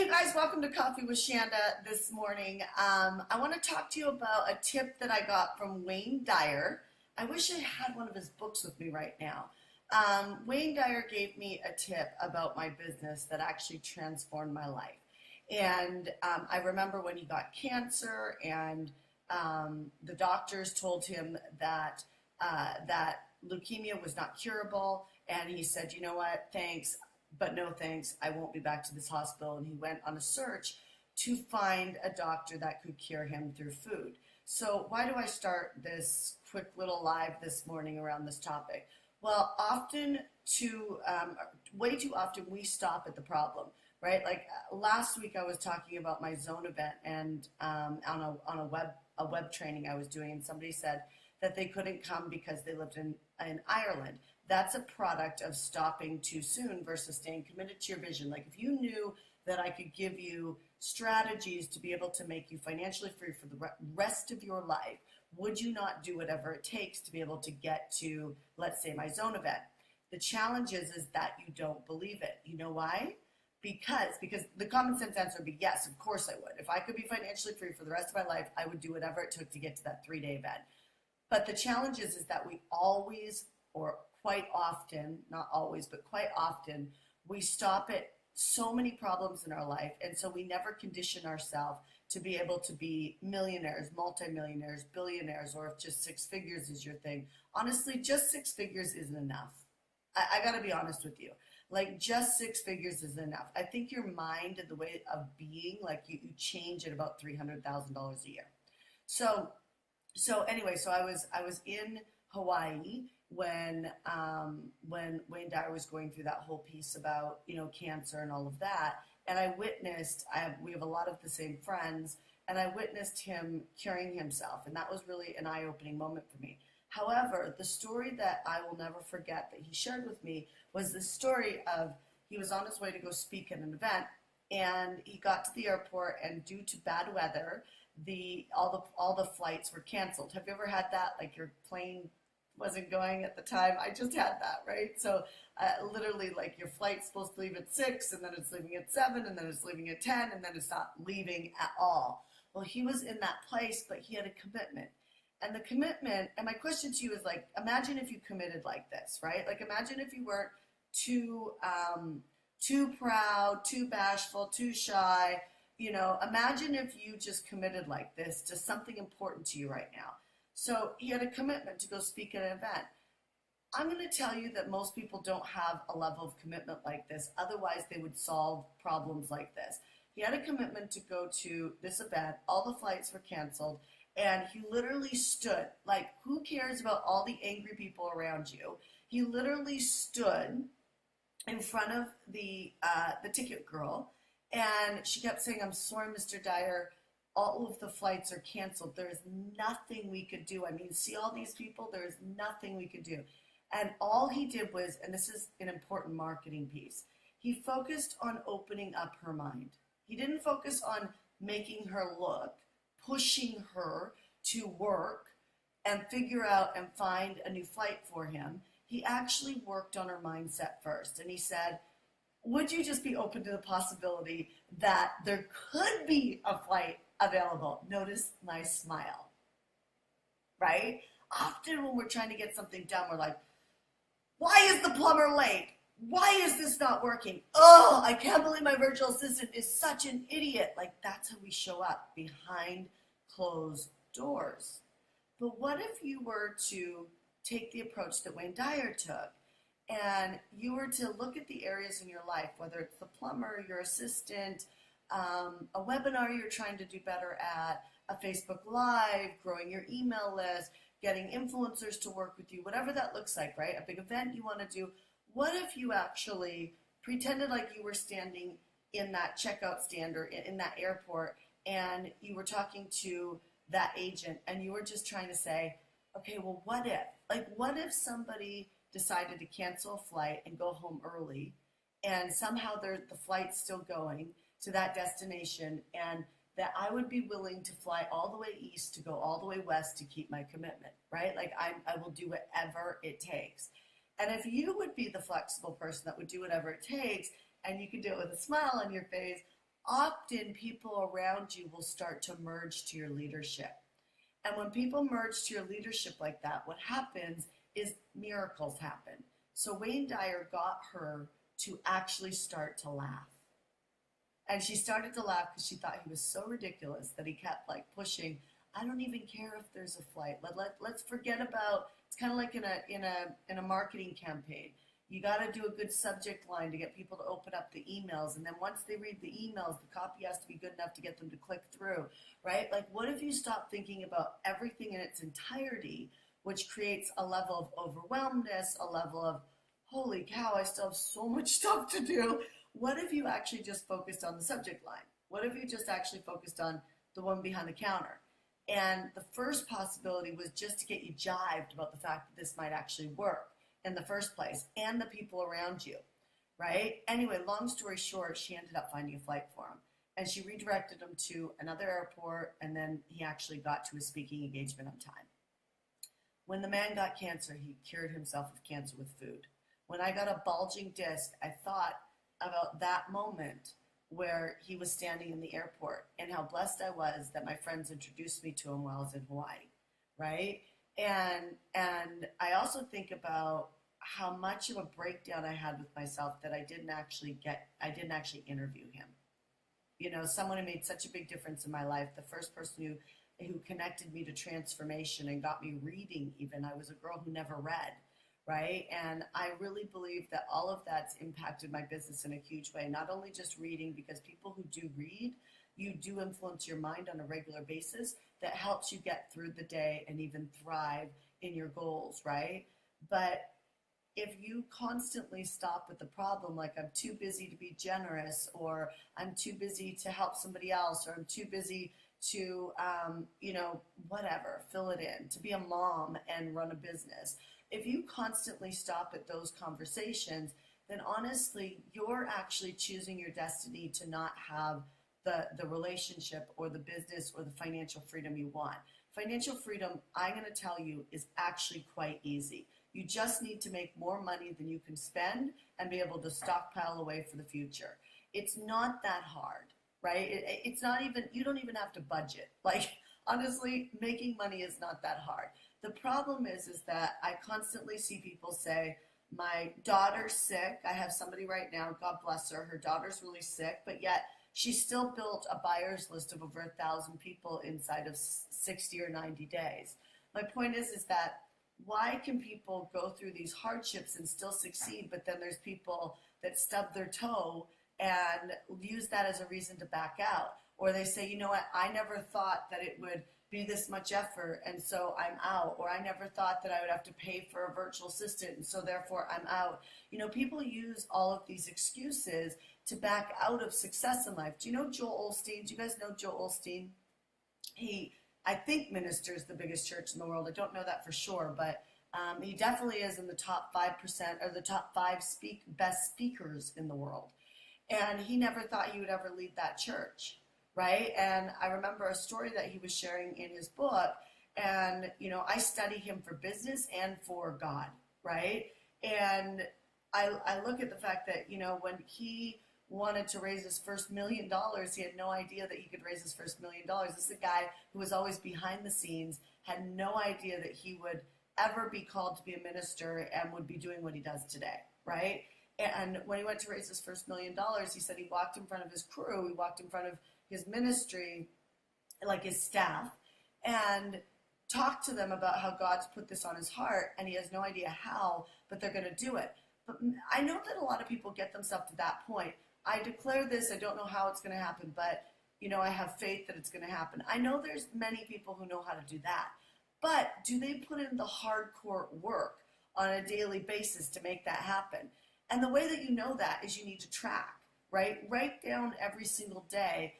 Hey you guys, welcome to Coffee with Shanda this morning. I want to talk to you about a tip that I got from Wayne Dyer. I wish I had one of his books with me right now. Wayne Dyer gave me a tip about my business that actually transformed my life. And I remember when he got cancer and the doctors told him that leukemia was not curable. And he said, you know what, thanks, but no thanks, I won't be back to this hospital. And he went on a search to find a doctor that could cure him through food. So why do I start this quick little live this morning around this topic? Well, way too often we stop at the problem, right? Like last week I was talking about my zone event and on a web training I was doing, and somebody said that they couldn't come because they lived in Ireland. That's a product of stopping too soon versus staying committed to your vision. Like if you knew that I could give you strategies to be able to make you financially free for the rest of your life, would you not do whatever it takes to be able to get to, let's say, my zone event? The challenge is that you don't believe it. You know why? Because the common sense answer would be yes, of course I would. If I could be financially free for the rest of my life, I would do whatever it took to get to that 3-day event. But the challenge is that we always, or quite often, not always, but quite often, we stop at so many problems in our life, and so we never condition ourselves to be able to be millionaires, multimillionaires, billionaires, or if just 6 figures is your thing. Honestly, just 6 figures isn't enough. I got to be honest with you. Like, just 6 figures isn't enough. I think your mind and the way of being, like you change at about $300,000 a year. So anyway, so I was in Hawaii when Wayne Dyer was going through that whole piece about, cancer and all of that. And we have a lot of the same friends, and I witnessed him curing himself. And that was really an eye-opening moment for me. However, the story that I will never forget that he shared with me was the story of he was on his way to go speak at an event, and he got to the airport, and due to bad weather, all the flights were canceled. Have you ever had that? Like your plane wasn't going at the time. I just had that, right? So literally, like your flight's supposed to leave at 6, and then it's leaving at 7, and then it's leaving at 10, and then it's not leaving at all. Well, he was in that place, but he had a commitment. And the commitment, and my question to you is like, imagine if you committed like this, right? Like imagine if you weren't too proud, too bashful, too shy. Imagine if you just committed like this to something important to you right now. So he had a commitment to go speak at an event. I'm going to tell you that most people don't have a level of commitment like this. Otherwise, they would solve problems like this. He had a commitment to go to this event. All the flights were canceled. And he literally stood, like, who cares about all the angry people around you? He literally stood in front of the ticket girl, and she kept saying, "I'm sorry, Mr. Dyer, all of the flights are canceled. There is nothing we could do. I mean, see all these people? There is nothing we could do." And all he did was, and this is an important marketing piece, he focused on opening up her mind. He didn't focus on making her look, pushing her to work and figure out and find a new flight for him. He actually worked on her mindset first. And he said, would you just be open to the possibility that there could be a flight available? Notice my smile, right? Often when we're trying to get something done, we're like, why is the plumber late? Why is this not working? Oh, I can't believe my virtual assistant is such an idiot. Like, that's how we show up behind closed doors. But what if you were to take the approach that Wayne Dyer took, and you were to look at the areas in your life, whether it's the plumber, your assistant, a webinar you're trying to do better at, a Facebook Live, growing your email list, getting influencers to work with you, whatever that looks like, right? A big event you want to do. What if you actually pretended like you were standing in that checkout stand or in that airport, and you were talking to that agent, and you were just trying to say, okay, well, what if? Like, what if somebody decided to cancel a flight and go home early, and somehow the flight's still going to that destination, and that I would be willing to fly all the way east to go all the way west to keep my commitment, right? Like, I will do whatever it takes. And if you would be the flexible person that would do whatever it takes, and you could do it with a smile on your face, often people around you will start to merge to your leadership. And when people merge to your leadership like that, what happens is miracles happen. So Wayne Dyer got her to actually start to laugh. And she started to laugh because she thought he was so ridiculous that he kept like pushing. I don't even care if there's a flight. Let's forget about. It's kind of like in a marketing campaign. You got to do a good subject line to get people to open up the emails, and then once they read the emails, the copy has to be good enough to get them to click through, right? Like, what if you stop thinking about everything in its entirety, which creates a level of overwhelmness, a level of holy cow, I still have so much stuff to do. What if you actually just focused on the subject line? What if you just actually focused on the one behind the counter? And the first possibility was just to get you jived about the fact that this might actually work in the first place and the people around you, right? Anyway, long story short, she ended up finding a flight for him. And she redirected him to another airport, and then he actually got to his speaking engagement on time. When the man got cancer, he cured himself of cancer with food. When I got a bulging disc, I thought about that moment where he was standing in the airport and how blessed I was that my friends introduced me to him while I was in Hawaii, right? And I also think about how much of a breakdown I had with myself that I didn't actually interview him. You know, someone who made such a big difference in my life, the first person who connected me to transformation and got me reading even. I was a girl who never read, right? And I really believe that all of that's impacted my business in a huge way. Not only just reading, because people who do read, you do influence your mind on a regular basis that helps you get through the day and even thrive in your goals, right? But if you constantly stop at the problem, like I'm too busy to be generous, or I'm too busy to help somebody else, or I'm too busy to, whatever, fill it in, to be a mom and run a business. If you constantly stop at those conversations, then honestly, you're actually choosing your destiny to not have the relationship or the business or the financial freedom you want. Financial freedom, I'm going to tell you, is actually quite easy. You just need to make more money than you can spend and be able to stockpile away for the future. It's not that hard, right? It's not even, you don't even have to budget. Like, honestly, making money is not that hard. The problem is that I constantly see people say, my daughter's sick. I have somebody right now, God bless her, her daughter's really sick, but yet she still built a buyer's list of over 1,000 people inside of 60 or 90 days. My point is that why can people go through these hardships and still succeed, but then there's people that stub their toe and use that as a reason to back out? Or they say, you know what, I never thought that it would be this much effort, and so I'm out. Or I never thought that I would have to pay for a virtual assistant, and so therefore I'm out. You know, people use all of these excuses to back out of success in life. Do you know Joel Osteen? Do you guys know Joel Osteen? He, I think, ministers the biggest church in the world. I don't know that for sure, but he definitely is in the top 5% or the top 5 best speakers in the world. And he never thought he would ever lead that church, right? And I remember a story that he was sharing in his book, and, you know, I study him for business and for God, right? And I look at the fact that, you know, when he wanted to raise his first $1 million, he had no idea that he could raise his first $1 million. This is a guy who was always behind the scenes, had no idea that he would ever be called to be a minister and would be doing what he does today, right? And when he went to raise his first $1 million, he said he walked in front of his crew, he walked in front of his ministry, like his staff, and talked to them about how God's put this on his heart, and he has no idea how, but they're going to do it. But I know that a lot of people get themselves to that point. I declare this, I don't know how it's going to happen, but, you know, I have faith that it's going to happen. I know there's many people who know how to do that, but do they put in the hardcore work on a daily basis to make that happen? And the way that you know that is you need to track, right? Write down every single day,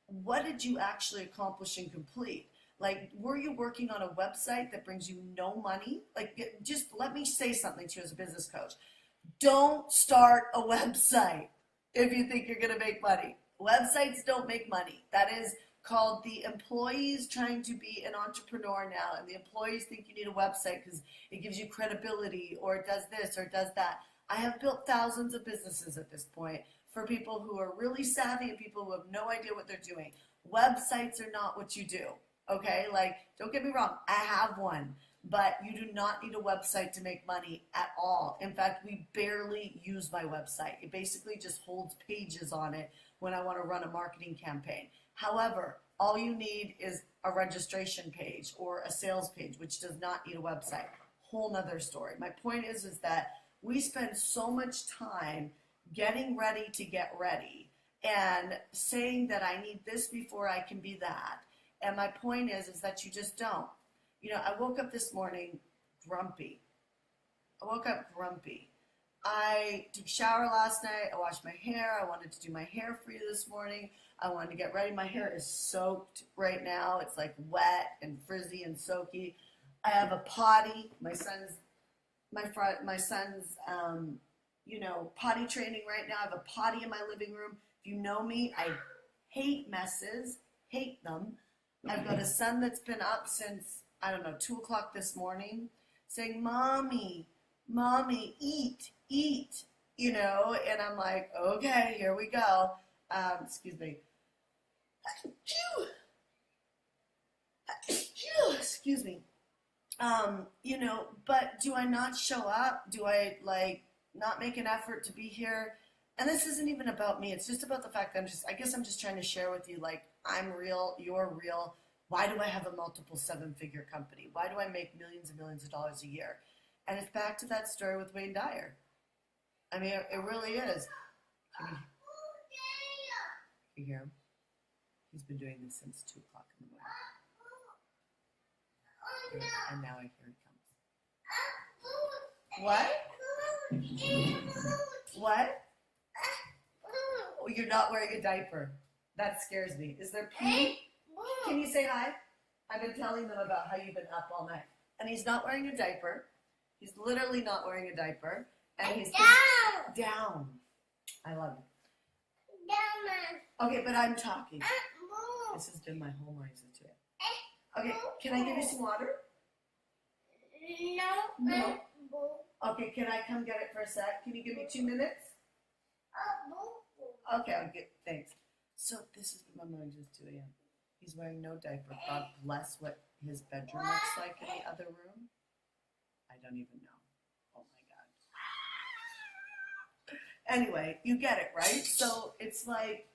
what did you actually accomplish and complete? Like, were you working on a website that brings you no money? Like, just let me say something to you as a business coach. Don't start a website if you think you're going to make money. Websites don't make money. That is called the employees trying to be an entrepreneur now, and the employees think you need a website because it gives you credibility, or it does this or it does that. I have built thousands of businesses at this point for people who are really savvy and people who have no idea what they're doing. Websites are not what you do, okay? Like, don't get me wrong, I have one, but you do not need a website to make money at all. In fact, we barely use my website. It basically just holds pages on it when I want to run a marketing campaign. However, all you need is a registration page or a sales page, which does not need a website. Whole nother story. My point is that we spend so much time getting ready to get ready and saying that I need this before I can be that. And my point is that you just don't. You know, I woke up this morning grumpy. I took a shower last night. I washed my hair. I wanted to do my hair for you this morning. I wanted to get ready. My hair is soaked right now. It's like wet and frizzy and soaky. I have a potty. My son's potty training right now. I have a potty in my living room. If you know me, I hate messes, hate them. I've got a son that's been up since, 2 o'clock this morning, saying, Mommy, eat, and I'm like, okay, here we go. Excuse me. Excuse me. But do I not show up? Do I, not make an effort to be here? And this isn't even about me. It's just about the fact that I'm just trying to share with you, I'm real, you're real. Why do I have a multiple 7-figure company? Why do I make millions and millions of dollars a year? And it's back to that story with Wayne Dyer. I mean, it really is. Can you hear him? He's been doing this since 2 o'clock in the morning. And now I hear he comes. What? Oh, you're not wearing a diaper. That scares me. Is there pee? Can you say hi? I've been telling them about how you've been up all night. And he's not wearing a diaper. He's literally not wearing a diaper. And he's down. I love it. Okay, but I'm talking. This has been my whole mindset today. Okay, can I give you some water? No. Okay, can I come get it for a sec? Can you give me 2 minutes? Okay, I'll get, thanks. So this is what my mind is 2 a.m. He's wearing no diaper. God bless what his bedroom looks like in the other room. I don't even know. Oh my God. Anyway, you get it, right? So it's like,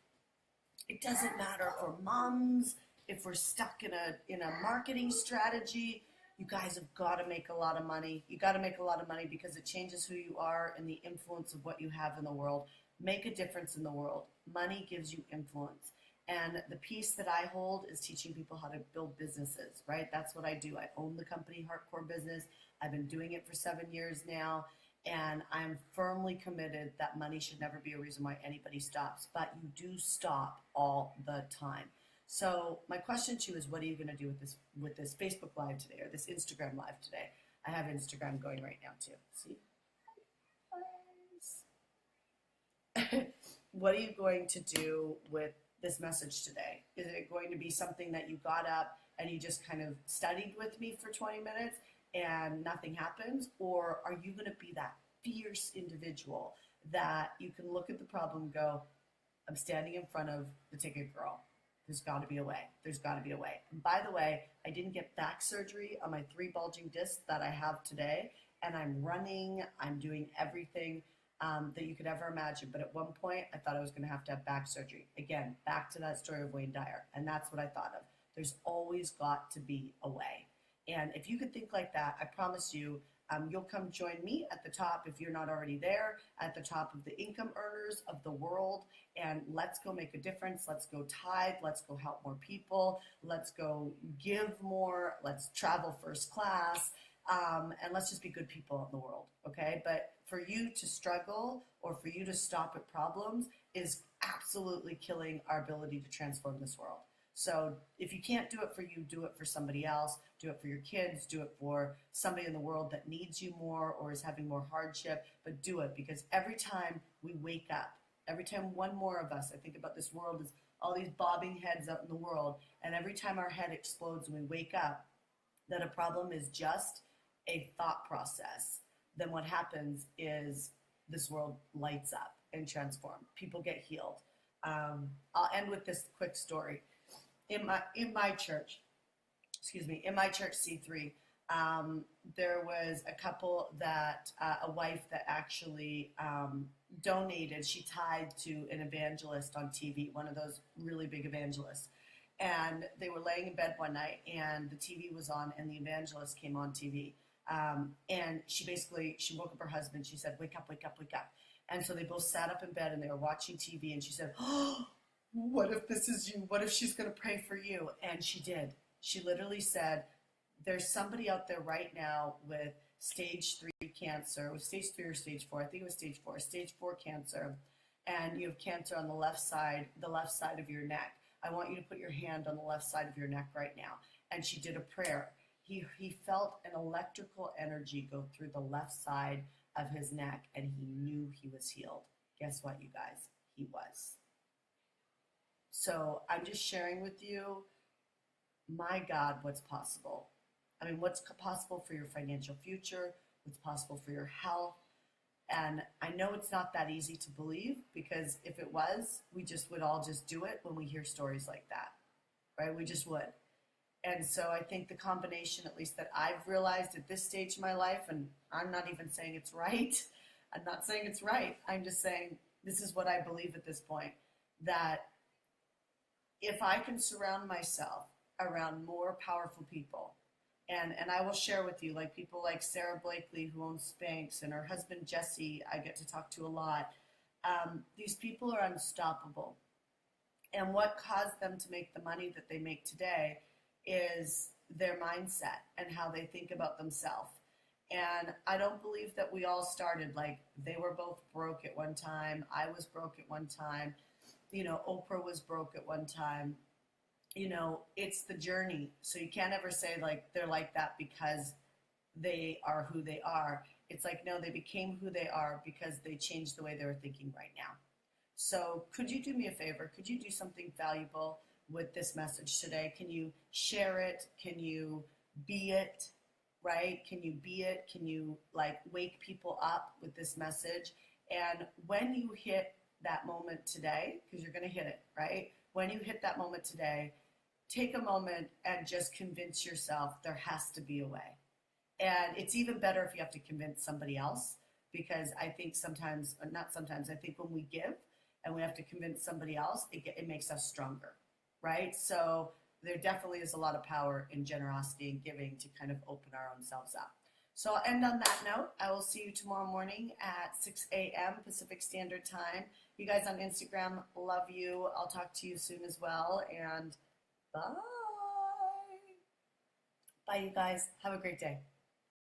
it doesn't matter for moms, if we're stuck in a marketing strategy. You guys have got to make a lot of money. You got to make a lot of money because it changes who you are and the influence of what you have in the world. Make a difference in the world. Money gives you influence. And the piece that I hold is teaching people how to build businesses, right? That's what I do. I own the company Hardcore Business. I've been doing it for 7 years now. And I'm firmly committed that money should never be a reason why anybody stops. But you do stop all the time. So my question to you is, what are you going to do with this Facebook Live today or this Instagram Live today? I have Instagram going right now too. See? What are you going to do with this message today? Is it going to be something that you got up and you just kind of studied with me for 20 minutes and nothing happens? Or are you going to be that fierce individual that you can look at the problem and go, I'm standing in front of the ticket girl. There's got to be a way. There's got to be a way. And by the way, I didn't get back surgery on my 3 bulging discs that I have today, and I'm running. I'm doing everything that you could ever imagine. But at one point, I thought I was going to have back surgery. Again, back to that story of Wayne Dyer, and that's what I thought of. There's always got to be a way. And if you could think like that, I promise you, you'll come join me at the top, if you're not already there, at the top of the income earners of the world. And let's go make a difference. Let's go tithe. Let's go help more people. Let's go give more. Let's travel first class. And let's just be good people in the world, okay? But for you to struggle or for you to stop at problems is absolutely killing our ability to transform this world. So if you can't do it for you, do it for somebody else. Do it for your kids. Do it for somebody in the world that needs you more or is having more hardship. But do it, because every time we wake up, every time one more of us, I think about this world as all these bobbing heads out in the world, and every time our head explodes and we wake up, that a problem is just a thought process, then what happens is this world lights up. and transformed. People get healed. I'll end with this quick story. In my church, excuse me, in my church C3, there was a couple that a wife that actually donated. She tied to an evangelist on TV, one of those really big evangelists. And they were laying in bed one night, and the TV was on, and the evangelist came on TV. And she woke up her husband. She said, "Wake up, wake up, wake up." And so they both sat up in bed, and they were watching TV. And she said, "Oh, what if this is you? What if she's going to pray for you?" And she did. She literally said, "There's somebody out there right now with stage 3 cancer. It was stage 3 or stage 4. I think it was stage 4 cancer. And you have cancer on the left side of your neck. I want you to put your hand on the left side of your neck right now." And she did a prayer. He felt an electrical energy go through the left side of his neck, and he knew he was healed. Guess what, you guys? He was. So I'm just sharing with you, my God, what's possible. I mean, what's possible for your financial future, what's possible for your health. And I know it's not that easy to believe, because if it was, we just would all just do it when we hear stories like that, right? We just would. And so I think the combination, at least that I've realized at this stage of my life, and I'm not even saying it's right. I'm not saying it's right. I'm just saying this is what I believe at this point, that if I can surround myself around more powerful people, and I will share with you, like people like Sarah Blakely, who owns Spanx, and her husband Jesse, I get to talk to a lot. These people are unstoppable. And what caused them to make the money that they make today is their mindset and how they think about themselves. And I don't believe that we all started like they were both broke at one time. I was broke at one time. You know, Oprah was broke at one time. You know, it's the journey. So you can't ever say like they're like that because they are who they are. It's like, no, they became who they are because they changed the way they were thinking right now. So could you do me a favor? Could you do something valuable with this message today? Can you share it? Can you be it? Right? Can you be it? Can you like wake people up with this message? And when you hit that moment today, because you're going to hit it, right? When you hit that moment today, take a moment and just convince yourself there has to be a way. And it's even better if you have to convince somebody else, because I think sometimes, or not sometimes, I think when we give and we have to convince somebody else, it makes us stronger, right? So there definitely is a lot of power in generosity and giving to kind of open our own selves up. So I'll end on that note. I will see you tomorrow morning at 6 a.m. Pacific Standard Time. You guys on Instagram, love you. I'll talk to you soon as well. And bye. Bye, you guys. Have a great day.